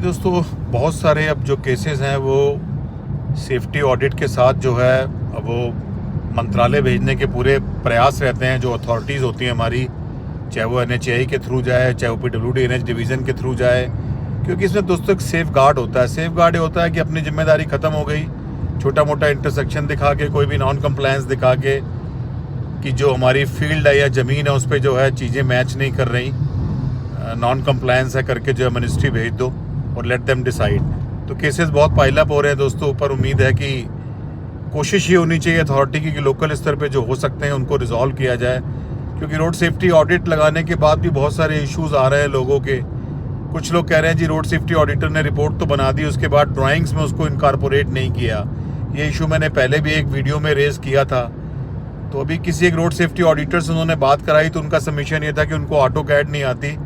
दोस्तों बहुत सारे अब जो केसेस हैं वो सेफ्टी ऑडिट के साथ जो है वो मंत्रालय भेजने के पूरे प्रयास रहते हैं। जो अथॉरिटीज़ होती हैं हमारी, चाहे वो NHAI के थ्रू जाए, चाहे वो PWD NH डिवीज़न के थ्रू जाए, क्योंकि इसमें दोस्तों एक सेफ गार्ड होता है। सेफ गार्ड ये होता है कि अपनी जिम्मेदारी ख़त्म हो गई, छोटा मोटा इंटरसेक्शन दिखा के, कोई भी नॉन कंप्लायंस दिखा के कि जो हमारी फील्ड है या ज़मीन है उस पर जो है चीज़ें मैच नहीं कर रही, नॉन कंप्लायंस है करके जो है मिनिस्ट्री भेज दो और लेट देम डिसाइड। तो केसेस बहुत पाइलअप हो रहे हैं दोस्तों। ऊपर उम्मीद है कि कोशिश ये होनी चाहिए अथॉरिटी की कि लोकल स्तर पे जो हो सकते हैं उनको रिजॉल्व किया जाए, क्योंकि रोड सेफ्टी ऑडिट लगाने के बाद भी बहुत सारे इश्यूज आ रहे हैं लोगों के। कुछ लोग कह रहे हैं जी रोड सेफ्टी ऑडिटर ने रिपोर्ट तो बना दी, उसके बाद ड्राइंग्स में उसको इनकॉर्पोरेट नहीं किया। ये इशू मैंने पहले भी एक वीडियो में रेज किया था। तो अभी किसी एक रोड सेफ्टी ऑडिटर से उन्होंने बात कराई तो उनका सबमिशन ये था कि उनको ऑटोकैड नहीं आती,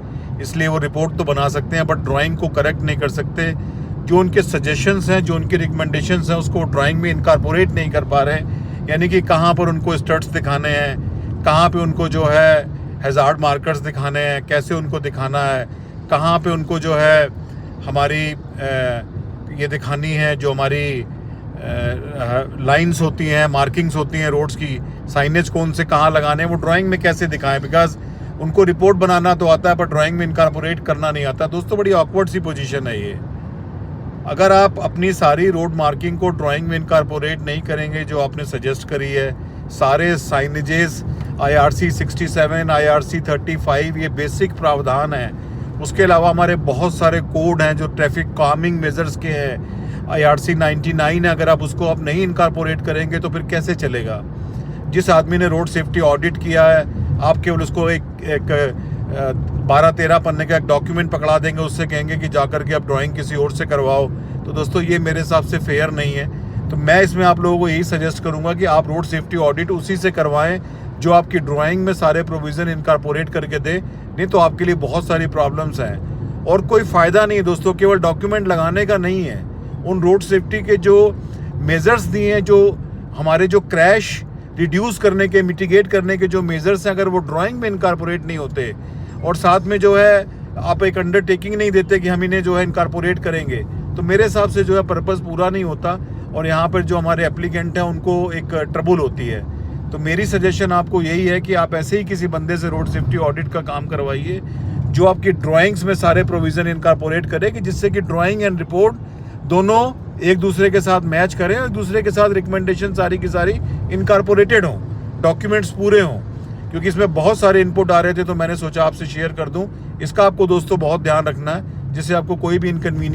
इसलिए वो रिपोर्ट तो बना सकते हैं बट ड्राइंग को करेक्ट नहीं कर सकते। जो उनके सजेशंस हैं, जो उनके रिकमेंडेशंस हैं, उसको ड्राइंग में इनकॉर्पोरेट नहीं कर पा रहे हैं। यानी कि कहाँ पर उनको स्टड्स दिखाने हैं, कहाँ पे उनको जो है हैजार्ड मार्कर्स दिखाने हैं, कैसे उनको दिखाना है, कहाँ पे उनको जो है हमारी ये दिखानी है, जो हमारी लाइंस होती हैं, मार्किंग्स होती हैं रोड्स की, साइनेज कौन से कहाँ लगाने हैं, वो ड्राइंग में कैसे दिखाएं। बिकॉज उनको रिपोर्ट बनाना तो आता है पर ड्राइंग में इनकॉर्पोरेट करना नहीं आता। दोस्तों बड़ी ऑकवर्ड सी पोजीशन है ये। अगर आप अपनी सारी रोड मार्किंग को ड्राइंग में इनकॉर्पोरेट नहीं करेंगे जो आपने सजेस्ट करी है, सारे साइनेजेस IRC 67, IRC 35 ये बेसिक प्रावधान है। उसके अलावा हमारे बहुत सारे कोड हैं जो ट्रैफिक कामिंग मेजर्स के हैं। IRC 99 है, अगर आप उसको आप नहीं इनकॉर्पोरेट करेंगे तो फिर कैसे चलेगा। जिस आदमी ने रोड सेफ्टी ऑडिट किया है, आप केवल उसको एक 12-13 पन्ने का एक डॉक्यूमेंट पकड़ा देंगे, उससे कहेंगे कि जाकर के आप ड्राइंग किसी और से करवाओ। तो दोस्तों ये मेरे हिसाब से फेयर नहीं है। तो मैं इसमें आप लोगों को यही सजेस्ट करूंगा कि आप रोड सेफ्टी ऑडिट उसी से करवाएं जो आपकी ड्राइंग में सारे प्रोविज़न इनकॉर्पोरेट करके दे, नहीं तो आपके लिए बहुत सारी प्रॉब्लम्स हैं और कोई फ़ायदा नहीं है दोस्तों। केवल डॉक्यूमेंट लगाने का नहीं है, उन रोड सेफ्टी के जो मेजर्स दिए हैं, जो हमारे जो क्रैश रिड्यूस करने के, मिटिगेट करने के जो मेजर्स हैं, अगर वो ड्राइंग में इनकॉर्पोरेट नहीं होते और साथ में जो है आप एक अंडरटेकिंग नहीं देते कि हम इन्हें जो है इनकॉर्पोरेट करेंगे, तो मेरे हिसाब से जो है पर्पस पूरा नहीं होता और यहाँ पर जो हमारे एप्लीकेंट हैं उनको एक ट्रबल होती है। तो मेरी सजेशन आपको यही है कि आप ऐसे ही किसी बंदे से रोड सेफ्टी ऑडिट का काम करवाइए जो आपकी ड्राइंग्स में सारे प्रोविज़न इनकॉर्पोरेट करे, कि जिससे कि ड्राइंग एंड रिपोर्ट दोनों एक दूसरे के साथ मैच करें और एक दूसरे के साथ रिकमेंडेशन सारी की सारी इनकॉर्पोरेटेड हों, डॉक्यूमेंट्स पूरे हों। क्योंकि इसमें बहुत सारे इनपुट आ रहे थे तो मैंने सोचा आपसे शेयर कर दूं। इसका आपको दोस्तों बहुत ध्यान रखना है, जिससे आपको कोई भी इनकन्वीनियंस